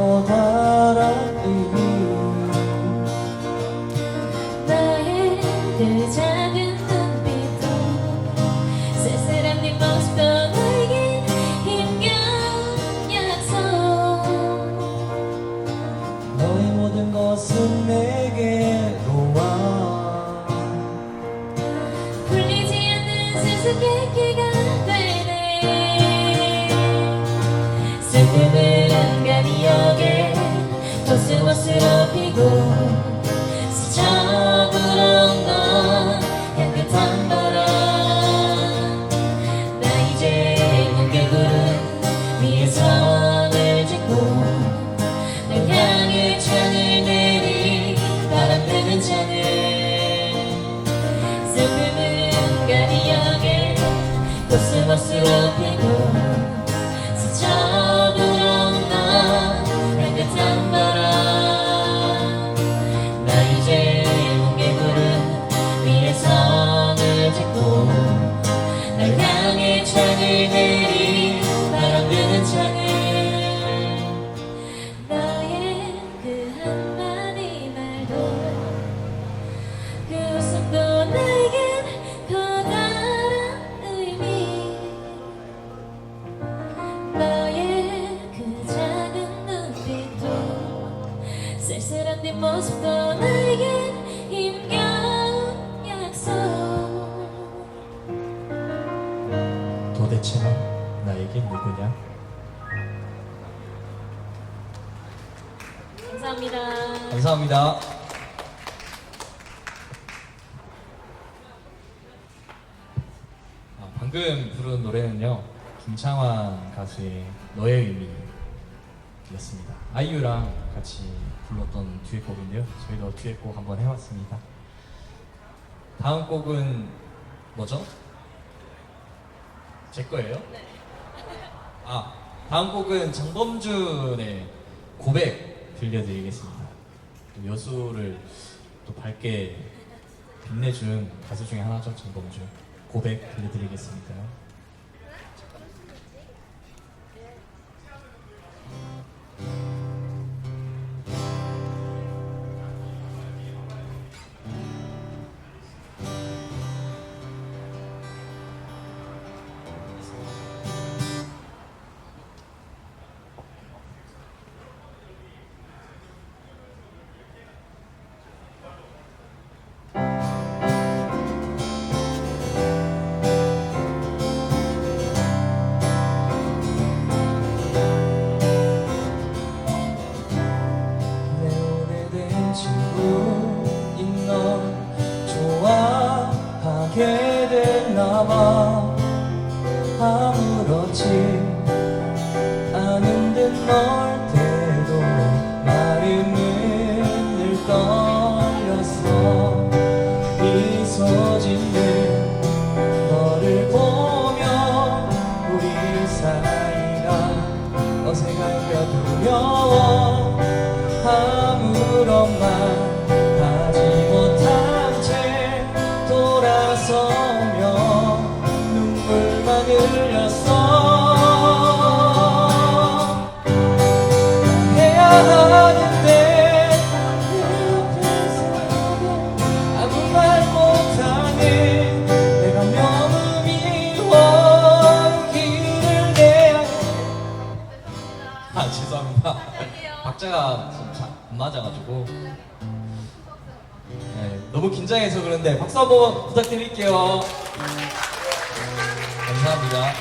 커다란 의미 나의 그 작은 눈빛도 쓸쓸한 네 모습도 너에겐 힘겨운 약속 너의 모든 것은 내게로 와 풀리지 않는 수수께끼가 되네 슬픔을 한가히 여겨 코스모스로 피고 스쳐불어 온 건 향긋한 바람 나 이제 뭉게구름 위에 선을 짓고 널 향해 창을 내리 바람 부는 창을 슬픔은 가리 여겨 코스모스로 피고 스쳐불어 온 건 향긋한 바람 나 이제 뭉게구름 위에 선을 짓고 널 향해 창을 내리 바람 부는 창을 너의 그 한마디 말도 그 웃음도 나에겐 커다란 의미 너의 그 작은 눈빛도 쓸쓸한 네 모습도 나에겐 힘겨운 약속 도대체 넌 나에게 누구냐? 감사합니다. 감사합니다. 방금 부른 노래는요 김창완 가수의 너의 의미였습니다. 아이유랑 같이 불렀던 듀엣곡인데요 저희도 듀엣곡 한번 해봤습니다. 다음 곡은 뭐죠? 제 거예요? 네. 다음 곡은 장범준의 고백 들려드리겠습니다. 또 여수를 또 밝게 빛내준 가수 중에 하나죠. 장범준 고백 들려드리겠습니다. 내 오래된 친구인 널 좋아하게 됐나봐. 아무렇지 않은 듯 널 때도 마음은 늘 떨렸어. 미소 짓는 너를 보면 우리 사이가 어색할까 두려워. 아무런 말 하지 못한 채 돌아서며 눈물만 흘렸어. 해야 하는데 내 옆에서 아무 말 못하네. 내가 너무 미워 길을 내야. 죄송합니다. 박자가 좀 안 맞아가지고 너무 긴장해서 그런데 박수 한번 부탁드릴게요. 감사합니다.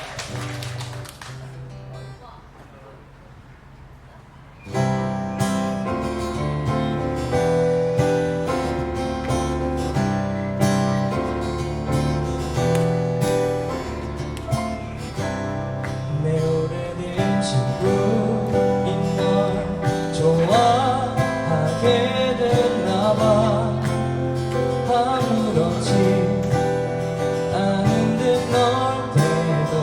내 오래된 친구인 널 좋아하게 됐나봐. 아무렇지 않은 듯 널 때도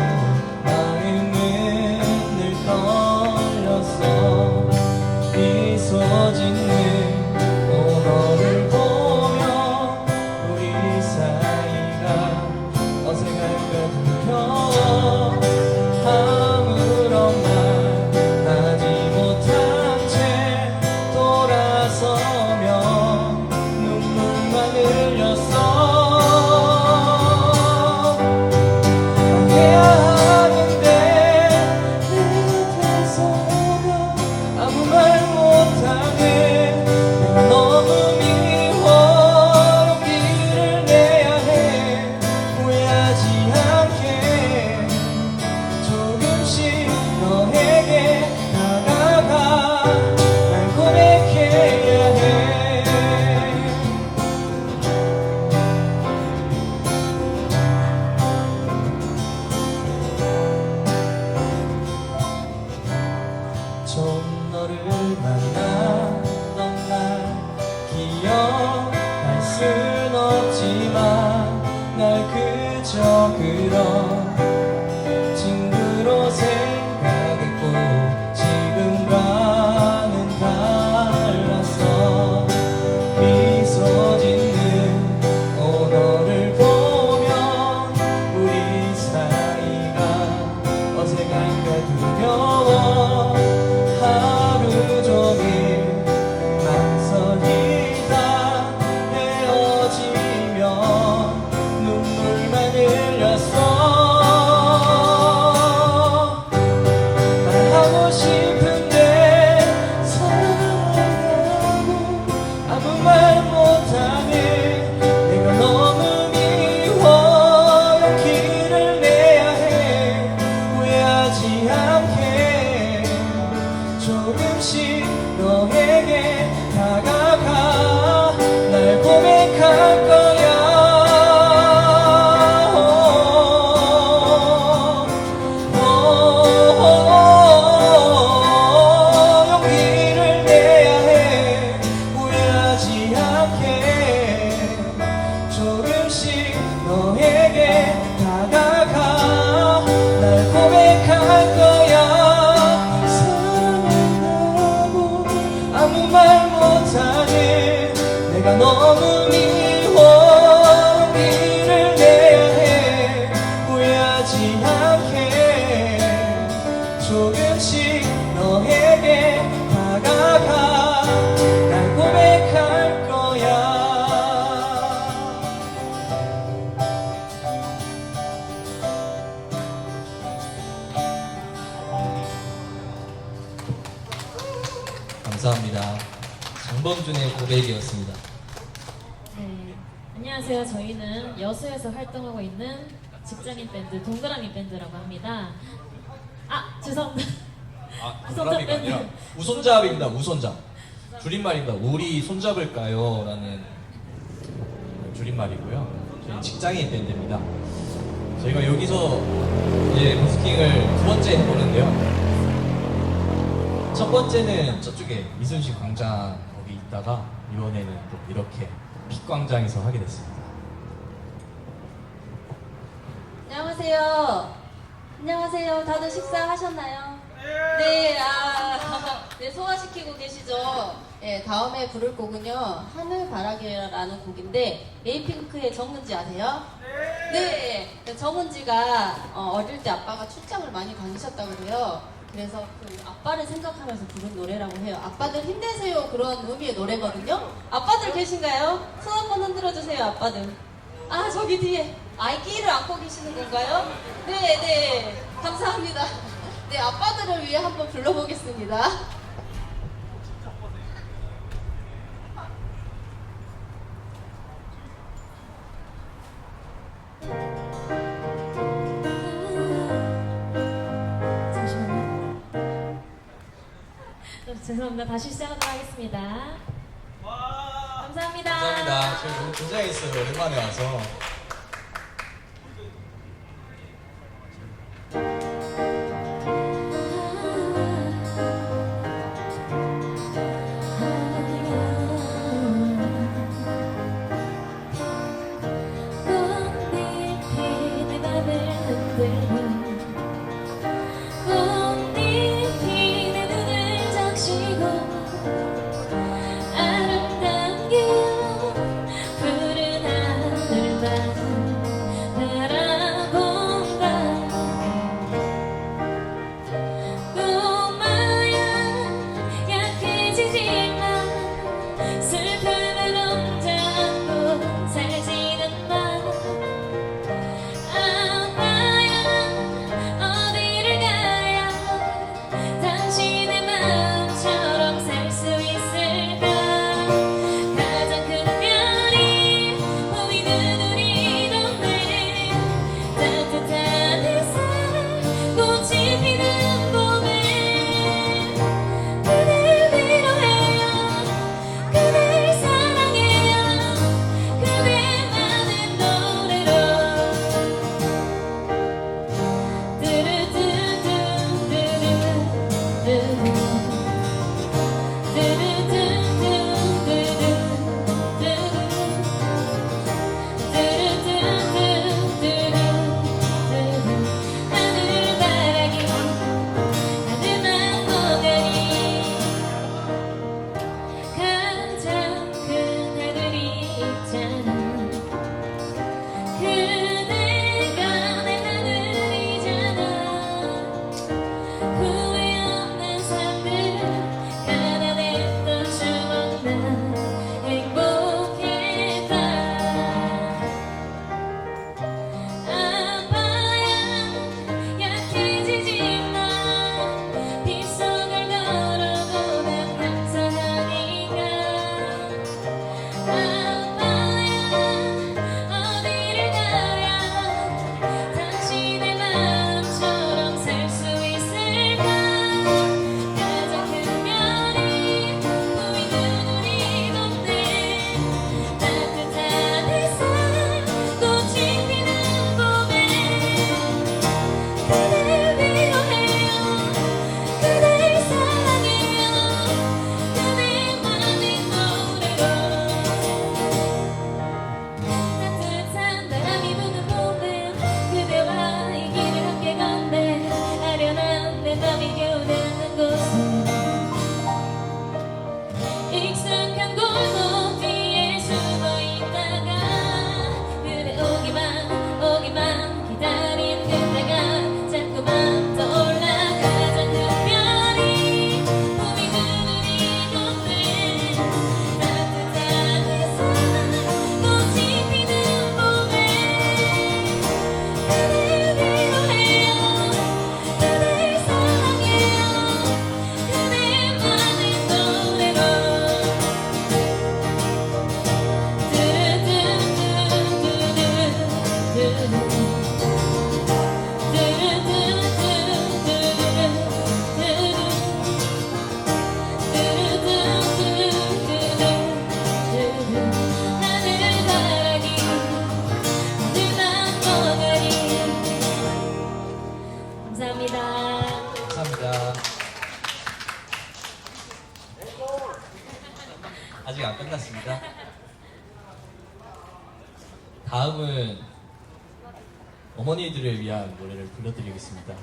너를 만났던 날 기억할 순 없지만 날 그저 그런 친구로 생각했고 지금과는 달랐어. 미소 짓는 너를 보면 우리 사이가 어색할까 두려워. 하루 종일 망설이다 헤어지면 눈물만 흘렸어. 말하고 싶은데 사랑하고 아무 말 못하는 내가 너무 미워. 용기를 내야 해 후회하지 않게. 조금씩 너에게 다가가 날 고백할 거야. 용기를 내야 해 후회하지 않게. 조금씩 너에게 다가가 날 고백할 거야. 사랑한다고 아무 말 못하는 내가 너무 미워. 용기를 내야 해 후회하지 않게. 조금씩 너에게 다가가 날 고백할 거야. 감사합니다. 장범준의 고백이었습니다. 네, 안녕하세요. 저희는 여수에서 활동하고 있는 직장인 밴드 동그라미 밴드라고 합니다. 아, 죄송합니다. 동그라미가 아니라 우손잡입니다. 우손잡. 줄임말입니다. 우리 손잡을까요? 라는 줄임말이고요. 저희 직장인 밴드입니다. 저희가 여기서 이제 버스킹을 두 번째 해보는데요. 첫 번째는 저쪽에 이순신 광장 거기 있다가 이번에는 또 이렇게 픽광장에서 하게 됐습니다. 안녕하세요. 안녕하세요. 다들 식사하셨나요? 네, 네, 소화시키고 계시죠? 네, 다음에 부를 곡은요, 하늘바라기라는 곡인데, 에이핑크의 정은지 아세요? 네, 정은지가 어릴 때 아빠가 출장을 많이 다니셨다고 그래요. 그래서 그 아빠를 생각하면서 부른 노래라고 해요. 아빠들 힘내세요. 그런 의미의 노래거든요. 아빠들 계신가요? 손 한번 흔들어 주세요, 아빠들. 아, 저기 뒤에 아이끼를 안고 계시는 건가요? 네, 네. 감사합니다. 네, 아빠들을 위해 한번 불러보겠습니다. 죄송합니다. 다시 시작하도록 하겠습니다. 감사합니다. 감사합니다. 저희 너무 긴장했어요. 오랜만에 와서. 꽃잎이 내 맘을 흔들고 꽃잎이 내 눈을 적시고 아름다운 기억 푸른 하늘만 바라본다. 꼬마야 약해지지만 슬픔을 혼자 안고 살지는 마. 아빠야 어디를 가야 당신의 마음처럼 살 수 있을까. 가장 큰 별이 보이는 우리 동네 따뜻한 햇살 꽃이 피는 봄에 그댈 위로해 아직 안 끝났습니다. 다음은 어머니들을 위한 노래를 불러드리겠습니다.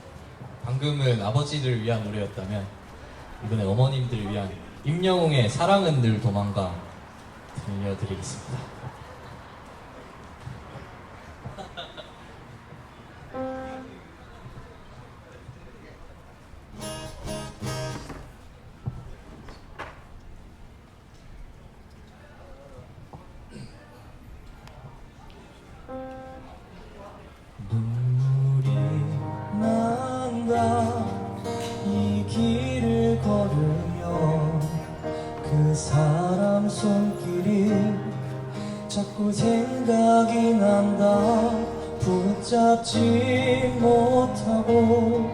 방금은 아버지들을 위한 노래였다면 이번에 어머님들을 위한 임영웅의 사랑은 늘 도망가 들려드리겠습니다. 눈물이 난다 이 길을 걸으며 그 사람 손길이 자꾸 생각이 난다 붙잡지 못하고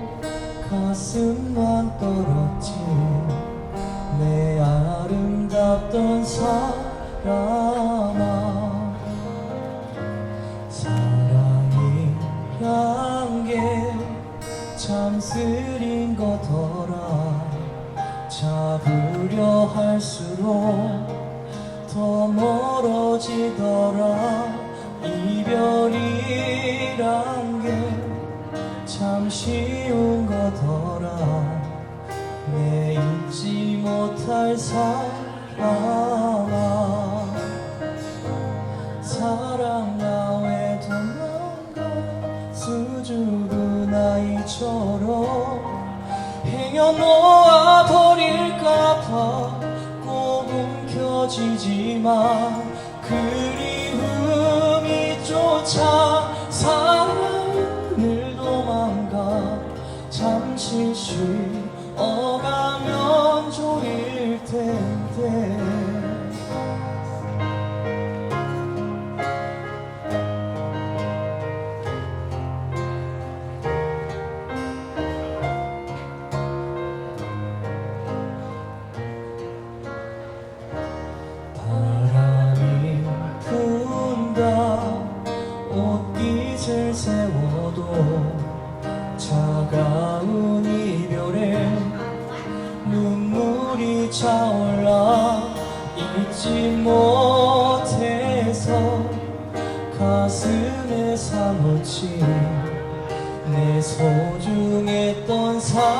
가슴만 떨었지 내 아름답던 사람아 사랑이란 게 참 쓰린 거더라 잡으려 할수록 더 멀어지더라 이별이란 게 참 쉬운 거더라 내 잊지 못할 사랑아 사랑 나 왜 도망가 수줍은 아이처럼 행여놓아 버릴까봐 꼭 움켜쥐지만 그리움이 쫓아 사랑을 도망가 잠시 쉬어가면 좋을 텐데 바람이 분다 옷깃을 세워도 차가운 이별에 눈물이 차올라 잊지 못해서 가슴에 사무친 내 소중했던 사람아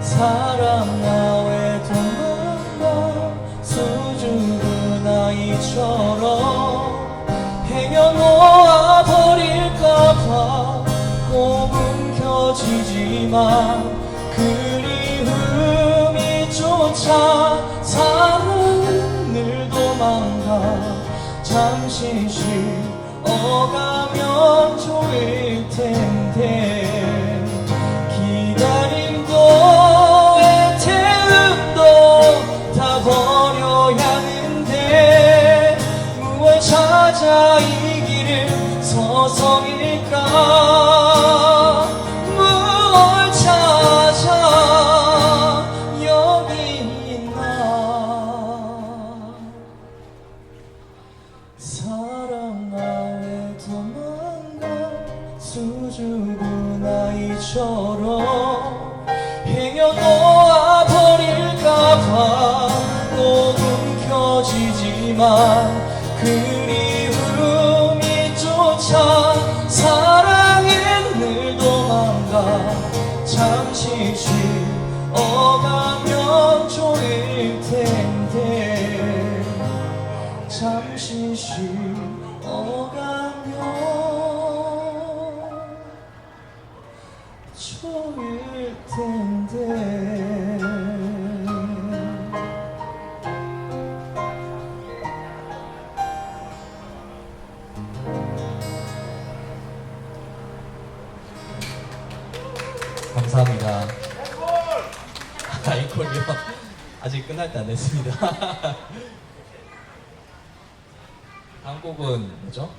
사람 나 왜 도망가 수줍은 아이처럼 행여놓아 버릴까봐 꼭 움켜쥐지만 그리움이 쫓아 사랑을 도망가 잠시 쉬어가면 좋을 텐데 기다림도 애태움도 다 버려야 하는데 무얼 찾아 이 길을 서성일까 무얼 찾아 여기 있나 사랑 나 왜 도망가 수줍은 아이처럼 행여놓아 버릴까봐 꼭 움켜쥐지만 그리움이 쫓아 사랑은 늘 도망가 잠시 쉬어가면 좋을 텐데 잠시 쉬어가면 좋을 텐데 감사합니다. 아이콜이요? 아직 끝날 때 안 됐습니다. 다음 곡은 뭐죠?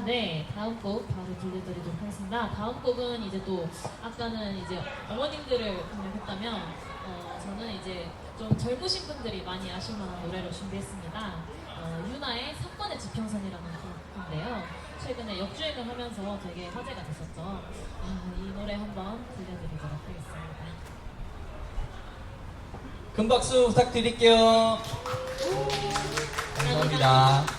네. 다음 곡 바로 들려드리도록 하겠습니다. 다음 곡은 이제 또 아까는 이제 어머님들을 공략했다면 저는 이제 좀 젊으신 분들이 많이 아실 만한 노래를 준비했습니다. 유나의 사건의 지평선이라는 곡인데요. 최근에 역주행을 하면서 되게 화제가 됐었죠. 이 노래 한번 들려드리도록 하겠습니다. 큰 박수 부탁드릴게요. 감사합니다.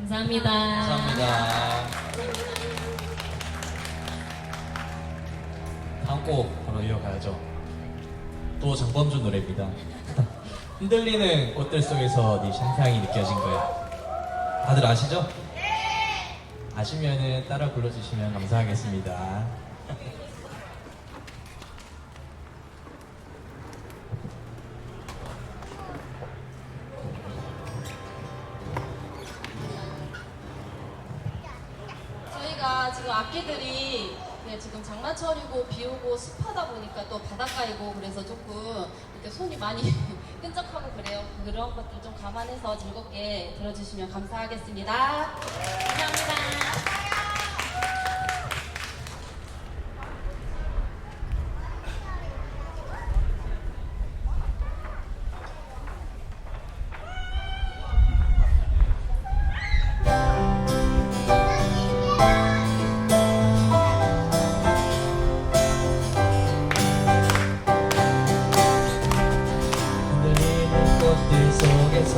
감사합니다. 감사합니다. 다음 곡 바로 이어가야죠. 또 장범준 노래입니다. 흔들리는 꽃들 속에서 네 샹향이 느껴진 거야. 다들 아시죠? 네! 아시면은 따라 불러주시면 감사하겠습니다. 저희가 지금 악기들이 지금 장마철이고 비 오고 습하다 보니까 또 바닷가이고 그래서 조금 이렇게 손이 많이 끈적하고 그래요. 그런 것들 좀 감안해서 즐겁게 들어주시면 감사하겠습니다. 감사합니다. 흔들리는 꽃들 속에서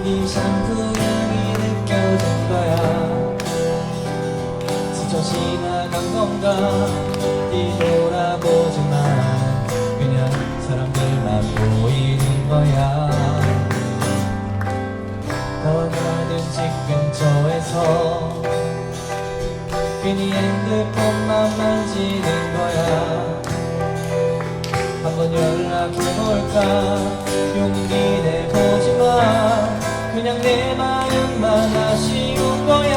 네 샴푸 향이 느껴진 거야. 스쳐 지나간 건가 뒤돌아보지만 그냥 사람들만 보이는 거야. 너와 가는 집 근처에서 괜히 핸드폰만 만지는 거야. 한번 연락해볼까 용기 내보지만 그냥 내 마음만 아쉬운 거야.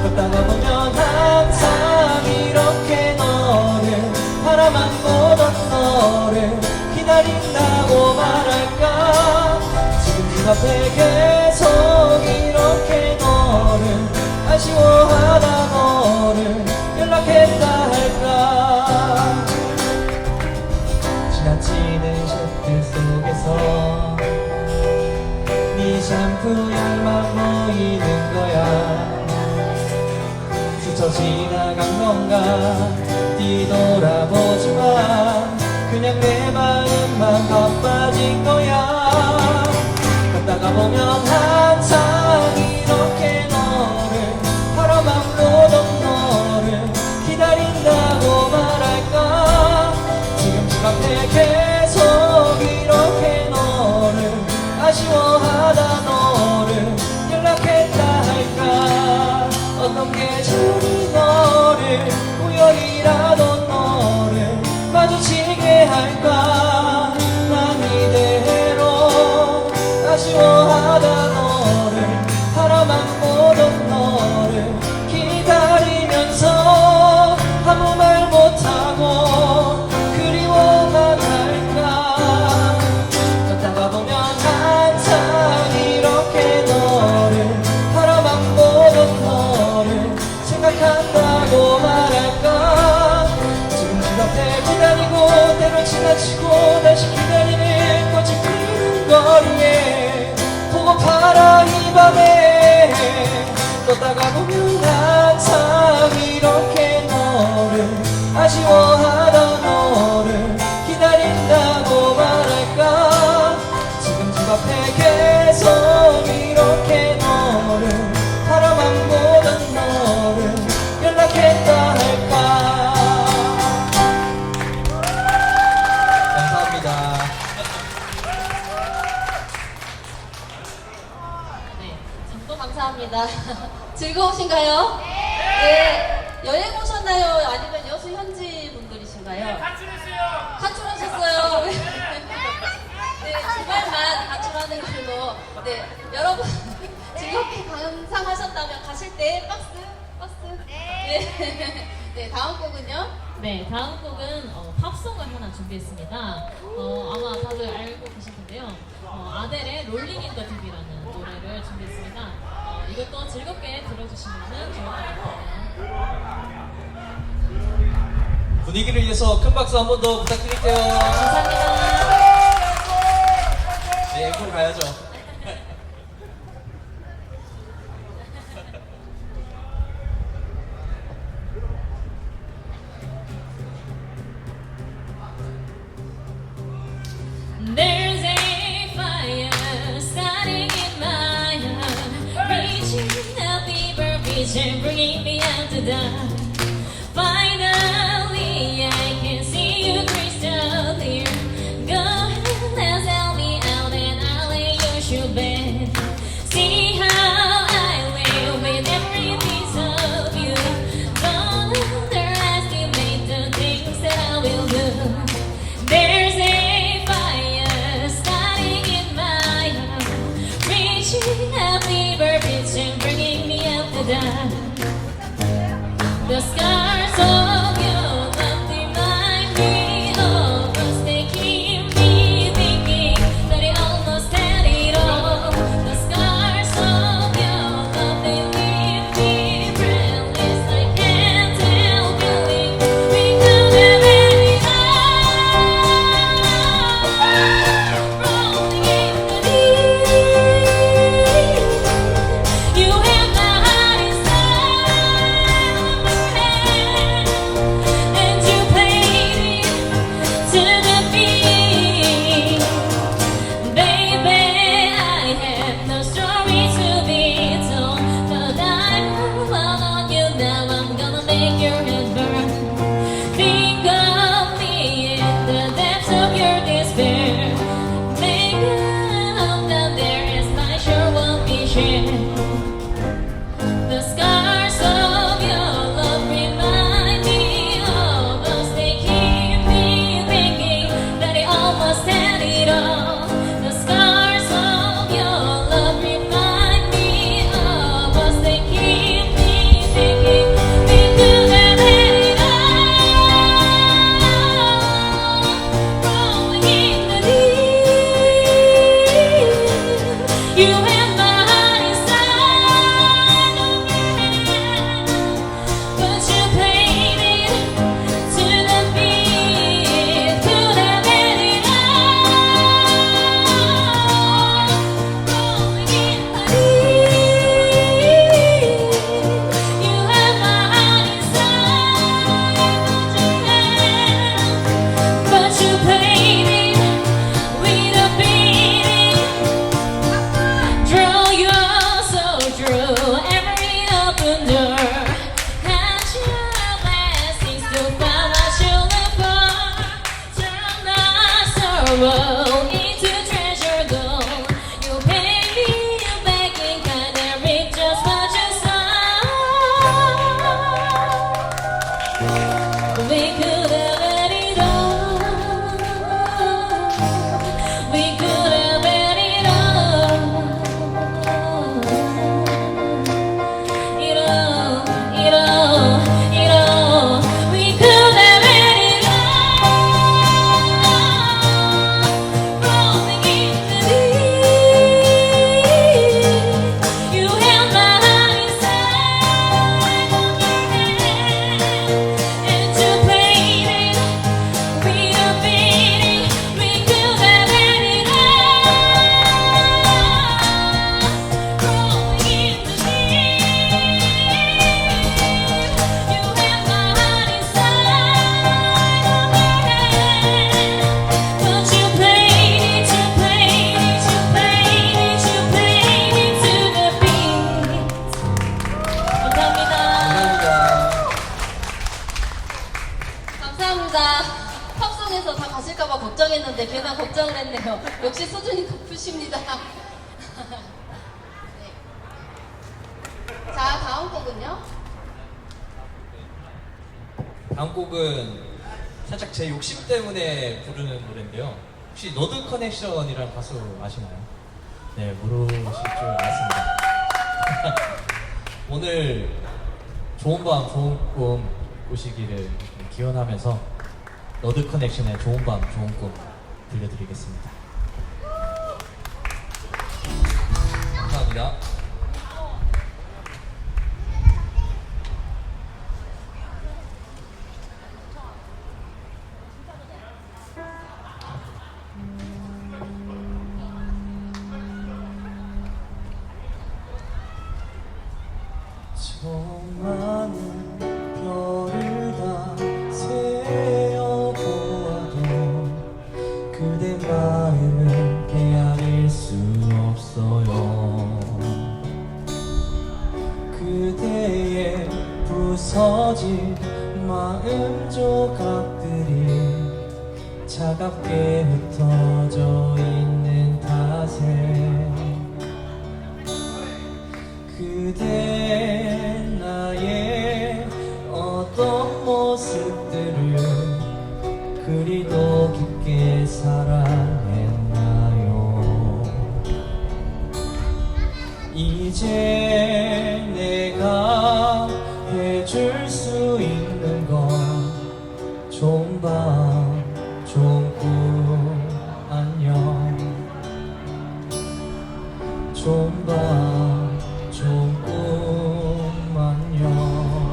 걷다가 보면 항상 이렇게 너를 바라만 보던 너를 기다린다고 말할까. 지금 그 앞에 계속 이렇게 너를 아쉬워하다 너를 연락했다 할까. 지나치는 셔틀 속에서 네 샴푸 향만 보이는 거야. 스쳐 지나간 건가 뒤돌아보지만 그냥 내 마음만 바빠진 거야. 걷다가 보면 항상 이렇게 너를 바라만 보던 너를 기다린다고 말할까. 지금 집 앞에 계속 이렇게 너를 아쉬워하다 너를 연락했다 할까. 어떤 계절이 너를 우연이라도 너를 마주치게 할까. 난 이대로 아쉬워하다 너를 바라만 보던 너를 기다리면서 아무 말 못하고 그리워만 할까. 걷다가 보면 항상 이렇게 너를 바라만 보던 너를 생각한다고 말할까. 지금 집 앞에 기다리고 때로 지나치고 다시 기다리는 꽃이 피는 거리에 보고파라 이 밤에. 걷다가 보면 항상 이렇게 너를 아쉬워하다 너를 기다린다고 말할까. 지금 집 앞에 계속 이렇게 너를 바라만 보던 너를 연락했다 할까. 감사합니다. 네, 또 감사합니다. 즐거우신가요? 네. 여행 오셨나요? 아니면 여수 현지 분들이신가요? 가출하셨어요. 네, 주말만 가출하는 걸로. 네, 여러분 즐겁게 감상하셨다면 가실 때 박스. 네. 네, 다음 곡은요? 네, 다음 곡은 팝송을 하나 준비했습니다. 아마 다들 알고 계실 텐데요. 아델의 롤링 인 더 딥이라는 노래를 준비했습니다. 이것도 즐겁게 들어주시면 좋을 것 같아요. 분위기를 위해서 큰 박수 한 번 더 부탁드릴게요. 감사합니다. 네, 앵콜 가야죠. There's a fire starting in my picture bringing me out to die. Finally, I can see you crystal clear. Go ahead and sell me out and I'll lay your shoe bed. See how I live with every piece of you. Don't underestimate the things that I will do. There's a fire starting in my heart, reaching a fever pitch and bringing me up to die. The scars of your love remind me of us. They keep me thinking that I almost had it all. The scars of your love, they leave me breathless. I can't help feeling we could have had it all. Rolling in the deep, you have my heart inside of my hand, and you played it to the beat. Baby, I have no story to be told, but I'm all on you now. I'm gonna make your head burn. Think of me in the depths of your despair. Make a hope that there is my sure won't be shared. The scars of your love remind me of us. They keep me thinking that I almost had it all. The scars of your love remind me of us. They keep me thinking we could have had it all. Rolling in the deep, you have my heart inside of your hand, but you played it to the beat. Could have had it all. Rolling in the deep, you have my heart inside of your hand, but you played it with a beating. Draw your soul through every open door. Catch your blessings to find what you live for. Turn the sorrow into treasure gold. You pay me back in kind and reap just what you sow. We could have had it all. We could have had it all. It all, it all, it all. We could have had it all. Rolling in the deep, you held my heart inside of your hand, and you played it with a beating. We could have had it all. Rolling in the deep, you held my heart inside of your hand, but you played it, you played it, you played it, you played it to the beat. 감사합니다. 감사합니다. 팝송에서 다 가실까봐 걱정했는데 괜한 걱정을 했네요. 역시 수준이 높으십니다. 네. 자, 다음 곡은요? 다음 곡은 살짝 제 욕심 때문에 부르는 노래인데요. 혹시 너드 커넥션이라는 가수 아시나요? 네, 모르실 줄 알았습니다. 오늘 좋은 밤, 좋은 꿈 꾸시기를 기원하면서 너드 커넥션의 좋은 밤, 좋은 꿈 들려드리겠습니다. 감사합니다. 저 많은 별을 다 세어보아도 그대 마음은 헤아릴 수 없어요. 그대 부서진 마음 조각들이 차갑게 흩어져 있는 탓에 그대 나의 어떤 모습들을 그리도 깊게 사랑했나요? 이제 내가 해줄 수 있는 건 좋은 밤 좋은 꿈 안녕 좋은 밤 좋은 꿈 안녕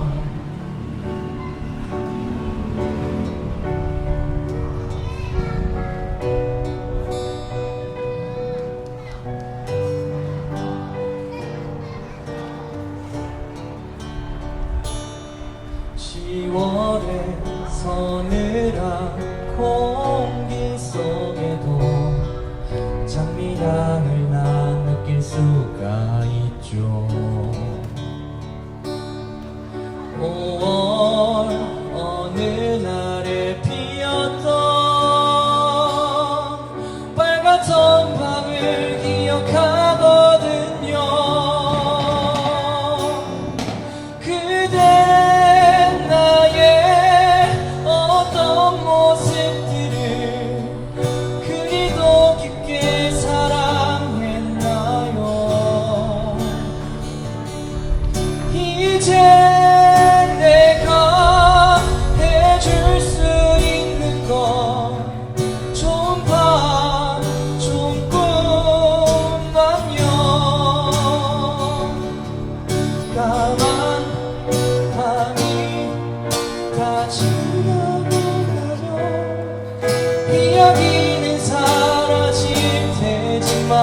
(10월의) 서늘한 공기 속에도 장미향을 난 느낄 수가 있죠. 5월 어느 날에 피었던 빨갛던 밤을 기억하거든요. 그대 나의 어떤 모습들을 그리도 깊게 사랑했나요? 이제 내가 해줄 수 있는 건 좋은 밤 좋은 꿈 안녕 까만 밤이 다 지나고 나면 이야기는 사라질 테지만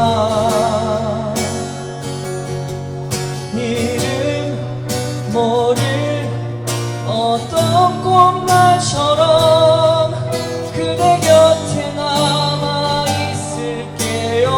이름 모를 어떤 꽃말처럼 그대 곁에 남아 있을게요.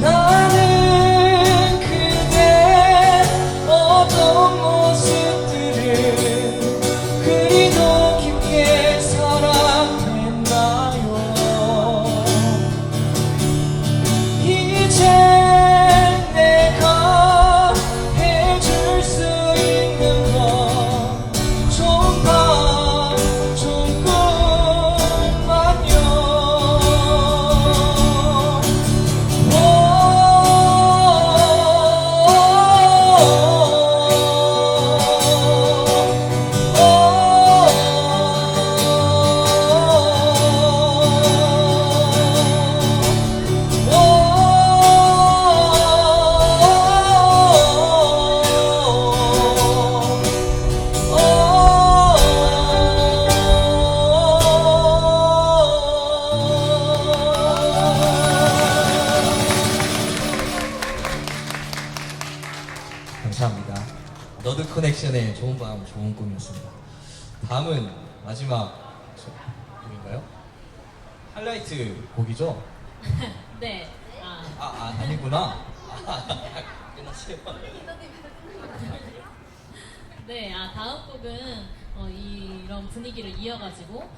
나는 그대 어떤 모습들을 그리도 깊게 사랑했나요? 이제 내가 해줄 수 있는 건 좋은 밤 좋은 꿈 안녕 감사합니다. 너드 커넥션의 좋은 밤 좋은 꿈이었습니다. 다음은 마지막 곡인가요? 하이라이트 곡이죠? 네. 아니구나. 끝났어요. 네, 다음 곡은 이런 분위기를 이어가지고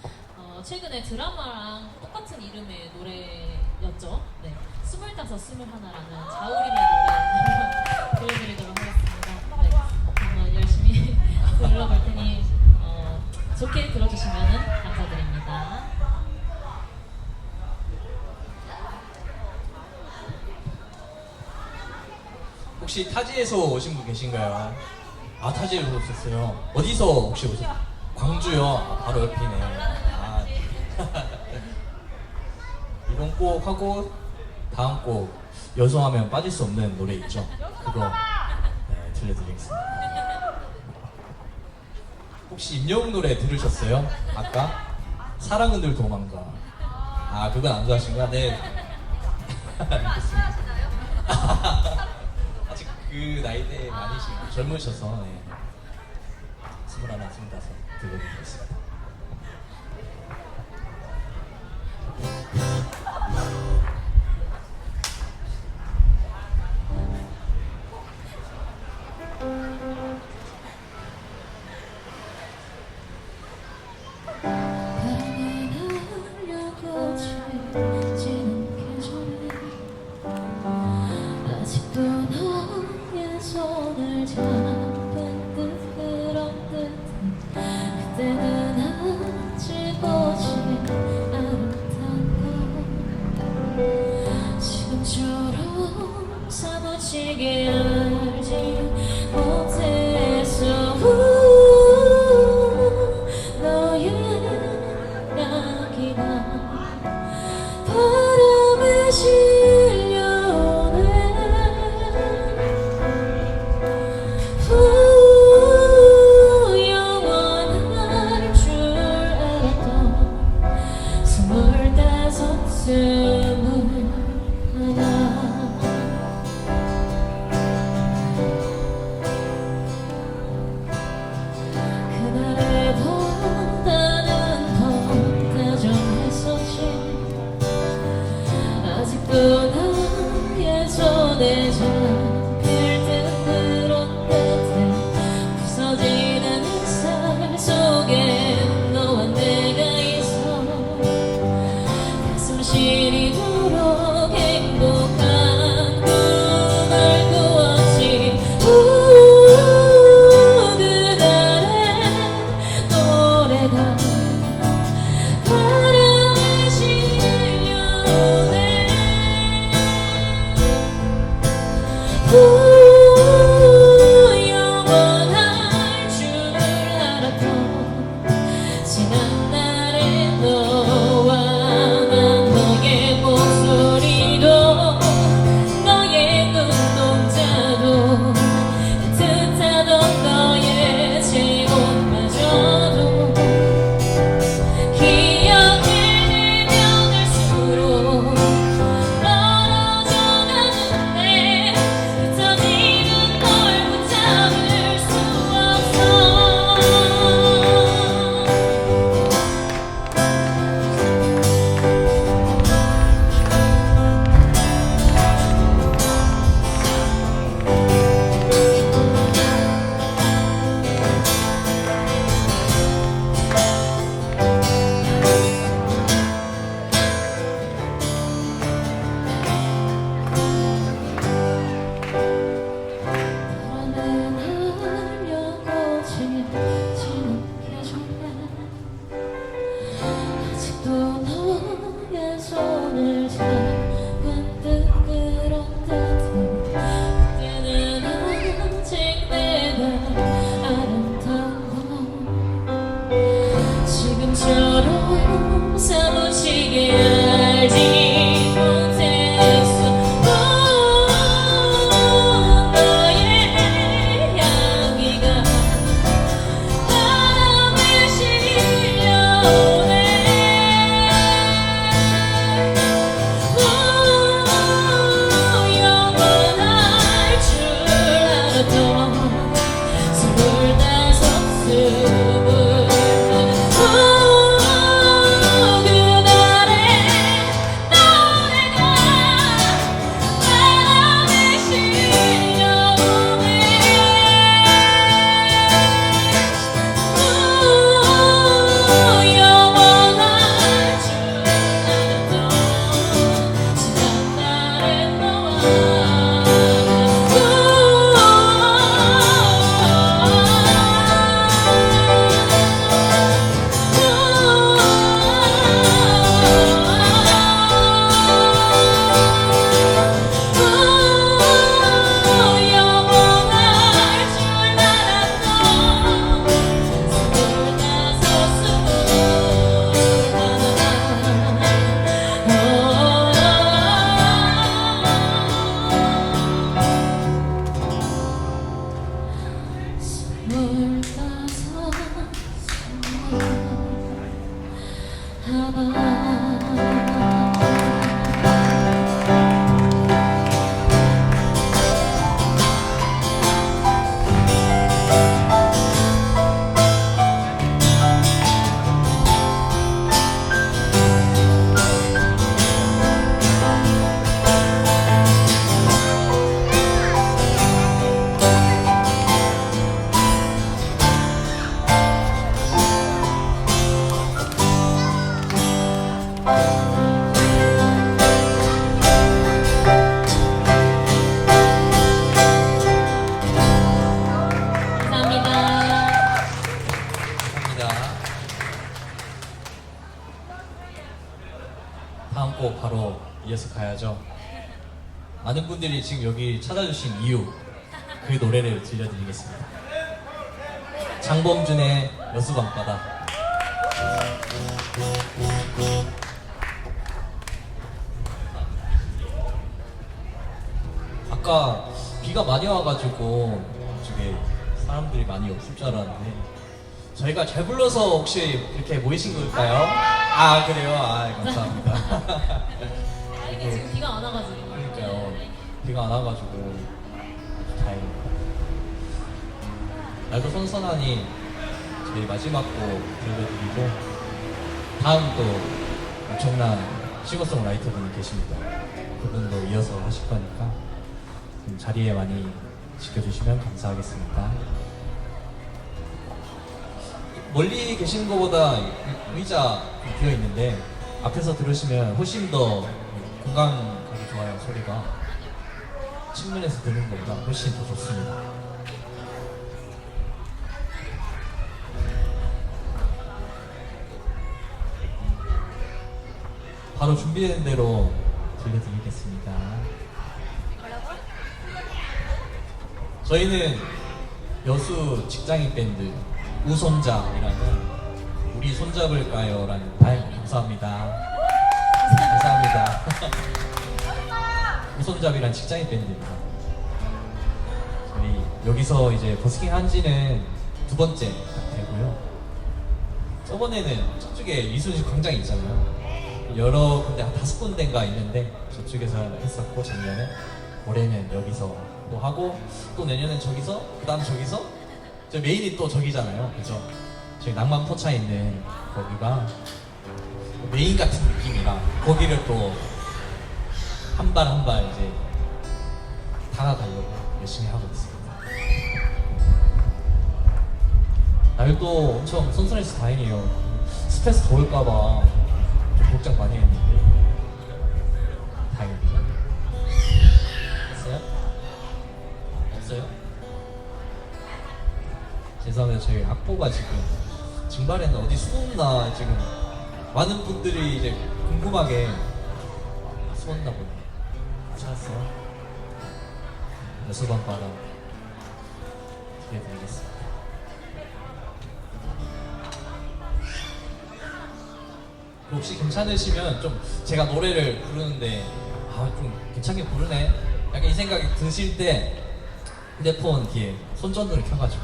최근에 드라마랑 똑같은 이름의 노래였죠. 네, 25, 21라는 자우림의 노래 들려드리도록 하겠습니다. 네, 한번 열심히 불러볼 테니 좋게 들어주시면 감사드립니다. 혹시 타지에서 오신 분 계신가요? 타지에서 오셨어요. 어디서 혹시 오셨어요? 광주요. 바로 옆이네. 이번 곡 하고 다음 곡 여성하면 빠질 수 없는 노래 있죠? 그거 들려드리겠습니다. 혹시 임영웅 노래 들으셨어요? 아까? 사랑은 늘 도망가. 아, 그건 안 좋아하신 거야? 네. 알겠습니다. 아직 그 나이대 많이시고 젊으셔서 네. 21, 25 들려드리고 있습니다. 바람에 날려고 지는 계절에 아직도 너의 손을 잡은 듯 그런 듯해 그때는 아직 오지 않았던 걸 지금처럼 사무치게 알지 못해서 너의 나기가 바람에 실려오네 영원할 줄 알았던 25, 21 그날의 보다는 더 다정했었지 아직도 나의 손에 잡힐 듯 그런 듯해 부서지는 햇살 속에 너와 내가 있어 가슴 시리도록 행복한 꿈을 꾸었지 그날의 노래가 바람에 실려오네 영원할 줄 알았던 지난 날의 너와 난 너의 목소리도 너의 눈동자도 애틋하던 너의 제목마저도 기억이 들면 들수록 멀어져 가는데 흩어진 가야죠. 많은 분들이 지금 여기 찾아주신 이유, 그 노래를 들려드리겠습니다. 장범준의 여수밤바다. 아까 비가 많이 와가지고 이쪽에 사람들이 많이 없을 줄 알았는데 저희가 잘 불러서 혹시 이렇게 모이신 걸까요? 아 그래요? 아 감사합니다. 다행히 지금 비가 안 와가지고. 그러니까요. 비가 안 와가지고 다행입니다. 날도 선선하니 저희 마지막 곡 들려드리고 다음 또 엄청난 싱어송라이터분이 계십니다. 그분도 이어서 하실 거니까 좀 자리에 많이 지켜주시면 감사하겠습니다. 멀리 계시는 것보다 의자 비어 있는데 앞에서 들으시면 훨씬 더 공감하기 좋아요. 소리가 측면에서 듣는 것보다 훨씬 더 좋습니다. 바로 준비된 대로 들려드리겠습니다. 저희는 여수 직장인 밴드 우손잡이라는 우리 손잡을까요라는 감사합니다. 감사합니다. 우손잡이란 직장인 밴드입니다. 저희 여기서 이제 버스킹 한지는 2번째 딱 되고요. 저번에는 저쪽에 이순신 광장이 있잖아요. 여러 군데 한 5군데인가 있는데 저쪽에서 했었고 작년에 올해는 여기서 또 하고 또 내년엔 저기서 그 다음 저기서 저 메인이 또 저기잖아요. 그죠? 저희 낭만 포차에 있는 거기가 메인 같은 느낌이라 거기를 또 한 발 한 발 이제 다가가려고 열심히 하고 있습니다. 날도 엄청 선선해서 다행이에요. 스트레스 더울까봐 좀 걱정 많이 했는데 다행입니다. 했어요? 없어요? 죄송합니다. 저희 악보가 지금 증발했나 어디 숨었나 지금 많은 분들이 이제 궁금하게 숨었나 보네. 찾았어요? 여수밤바다 드려드리겠습니다. 혹시 괜찮으시면 좀 제가 노래를 부르는데 좀 괜찮게 부르네 약간 이 생각이 드실 때 휴대폰 뒤에 손전등을 켜가지고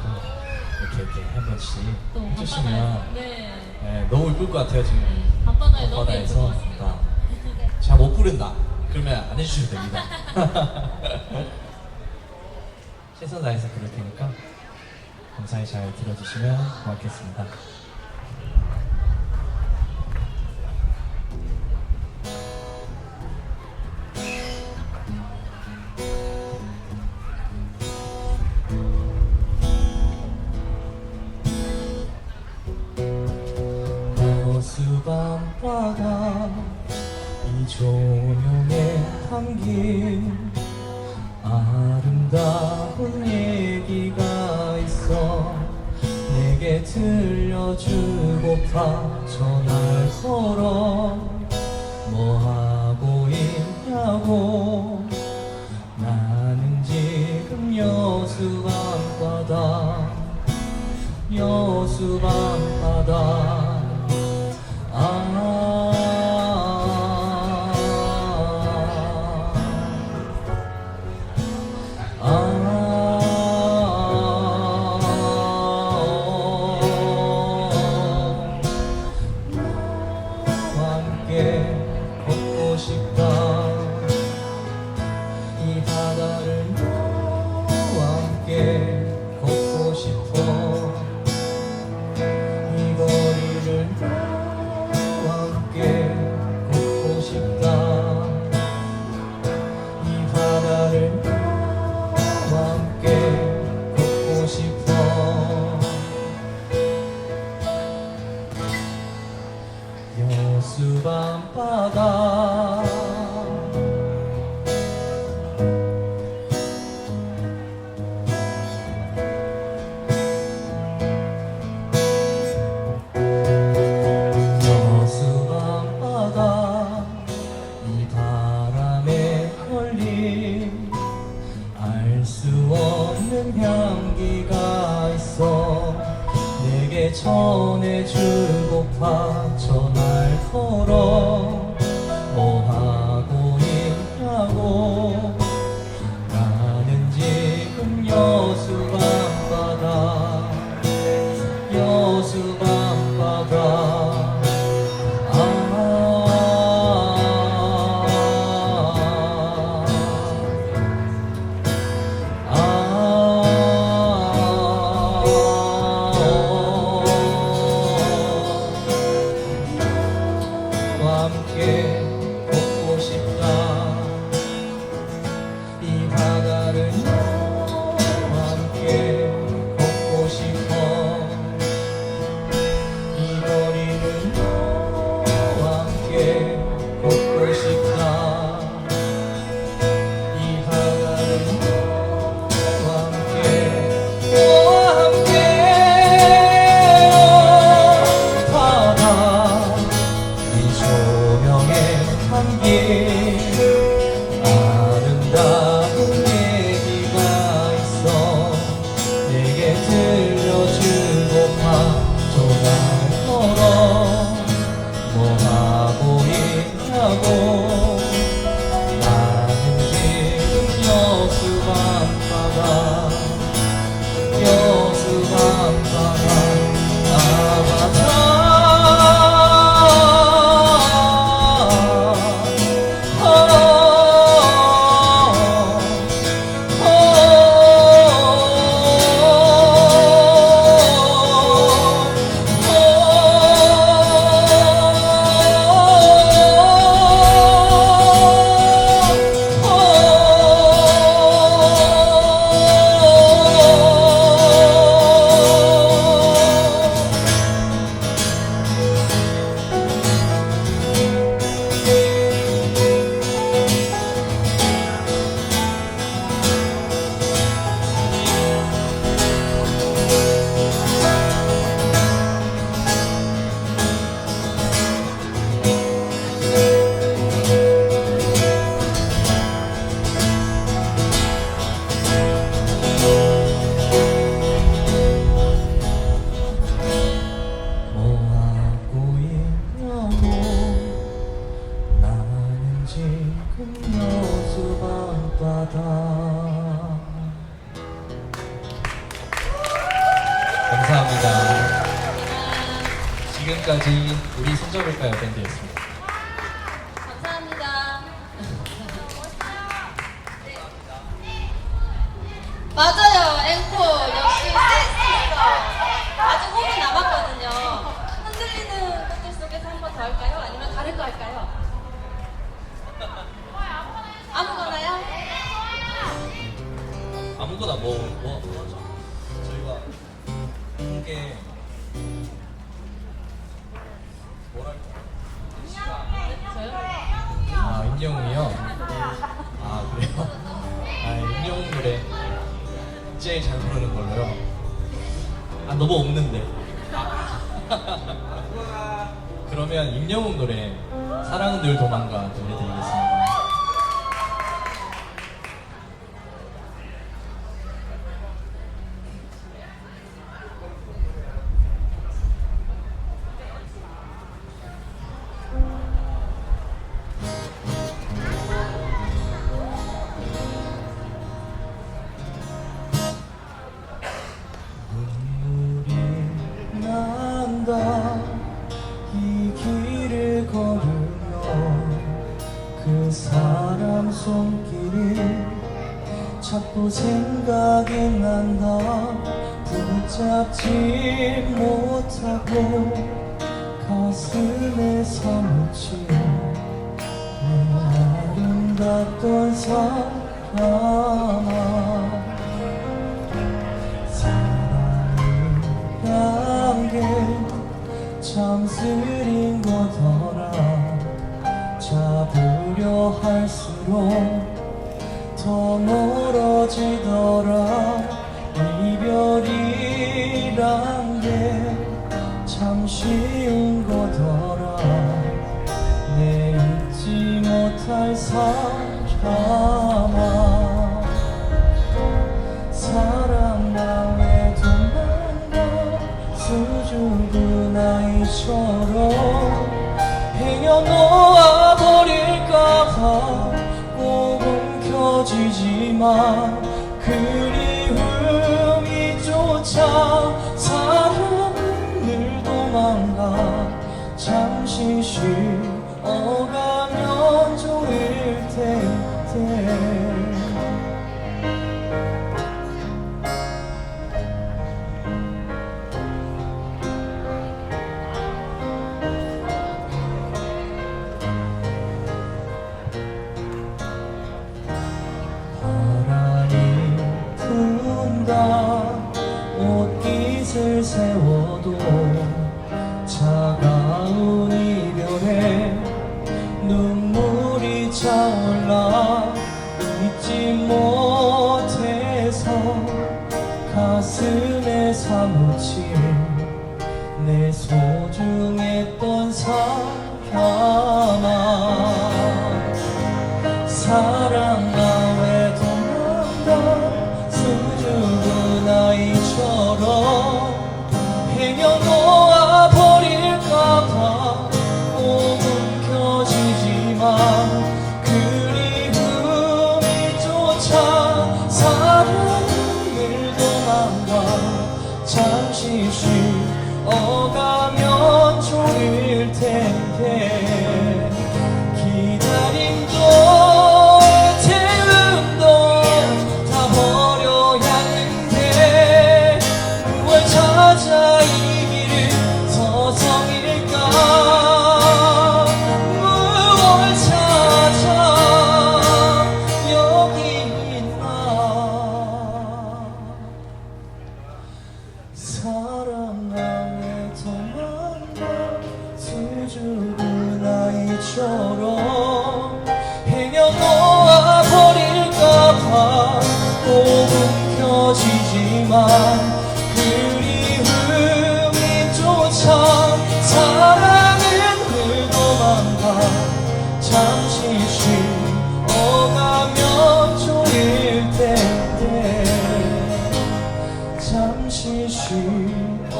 이렇게 한 번씩 또 해주시면 네. 네, 너무 이쁠 것 같아요 지금. 밤바다에 너무 예쁠 것 밤바다에서 같습니다. 제가 못 부른다 그러면 안 해주셔도 됩니다. 최선 다해서 부를 테니까 감사히 잘 들어주시면 고맙겠습니다. 여수밤바다 이 조명에 담긴 아름다운 얘기가 있어 내게 들려주고파 전화를 걸어 뭐하고 있냐고 나는 지금 여수밤바다 나와 함께 걷고 싶다 이 바다를 너와 함께 걷고 싶어 이 거리 향기가 있어 내게 전해주고파 전화를 걸어 뭐 하고 있냐고 나는 지금 여수 밤바다 여수 밤바다 함께 걷고 싶다 이 바다를 너와 함께 걷고 싶어 이 거리를 너와 함께 걷고 싶다 이 바다를 너와 함께 너와 함께 바다 이 조명의 향기 아름다운 얘기가 있어 내게 들려주고파 전화를 걸어 뭐 하고 있냐고 나는 지금 여수 밤바다 여수 밤바다 아바타 여수 밤바다 감사합니다. 지금까지 우리 손잡을까요 밴드였습니다. 감사합니다. 네. 맞아요, 앵콜 역시 센스있어. 아직 5분 남았거든요. 흔들리는 꽃들 속에서 한 번 더 할까요? 아니면 다른 거 할까요? 아무거나요? 아무거나 뭐 하죠? 저희가 함께 뭐랄까? 저요? 아 임영웅이요? 아 그래요? 아 임영웅 노래 제일 잘 부르는 걸로요. 아 너무 없는데. 그러면 임영웅 노래 사랑은 늘 도망가 들려드리겠습니다. 눈물이 난다 이 길을 걸으면 그 사람 손길이 자꾸 생각이 난다 붙잡지 못하고 가슴에 사무친 내 아름답던 사람아 사랑이란 게 참 쓰린 거더라 잡으려 할수록 더 멀어지더라 이별이란 게 참 쉬운 거더라 내 잊지 못할 사람아 사랑 지지만 그리움이 쫓아 사랑은 늘 도망가 잠시 쉬어가면 좋을 텐데 바람이 분다 옷깃을 세워도 차가운 이별에 눈물이 차올라 잊지 못해서 가슴에 사무친 내 소중했던 사람아 사랑아 왜 도망가 수줍은 아이처럼 헤매놓아 버릴까봐 꼭 움켜쥐지만 그리움이 쫓아 사랑을 도망가 잠시 쉬어가면 좋을 텐데 기다림도 태움도 다 버려야 하는데 무얼 찾아 이 길을 서성일까 무얼 찾아 여기 있나 사랑아 왜 도망가 수줍은 아이처럼 헤매놓아 버릴까봐 꼭 움켜쥐지만 그리움이 쫓아 사랑은 늘 도망가 잠시 쉬어가면 좋을 텐데 잠시 쉬어가면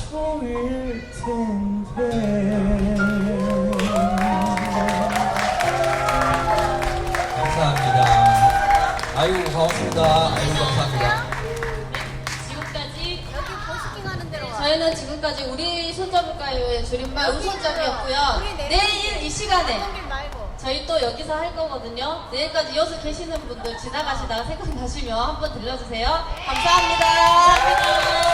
좋을 텐데 감사합니다. 아이고 고맙습니다. 아이고 감사합니다. 지금까지 여기 버스킹 하는 데로 와. 저희는 지금까지 우리 손잡을까요의 줄임말 우손잡이었고요. 우리 내일 이 시간에 길 말고. 저희 또 여기서 할 거거든요. 내일까지 여기서 계시는 분들 지나가시다가 생각나시면 한번 들려주세요. 감사합니다.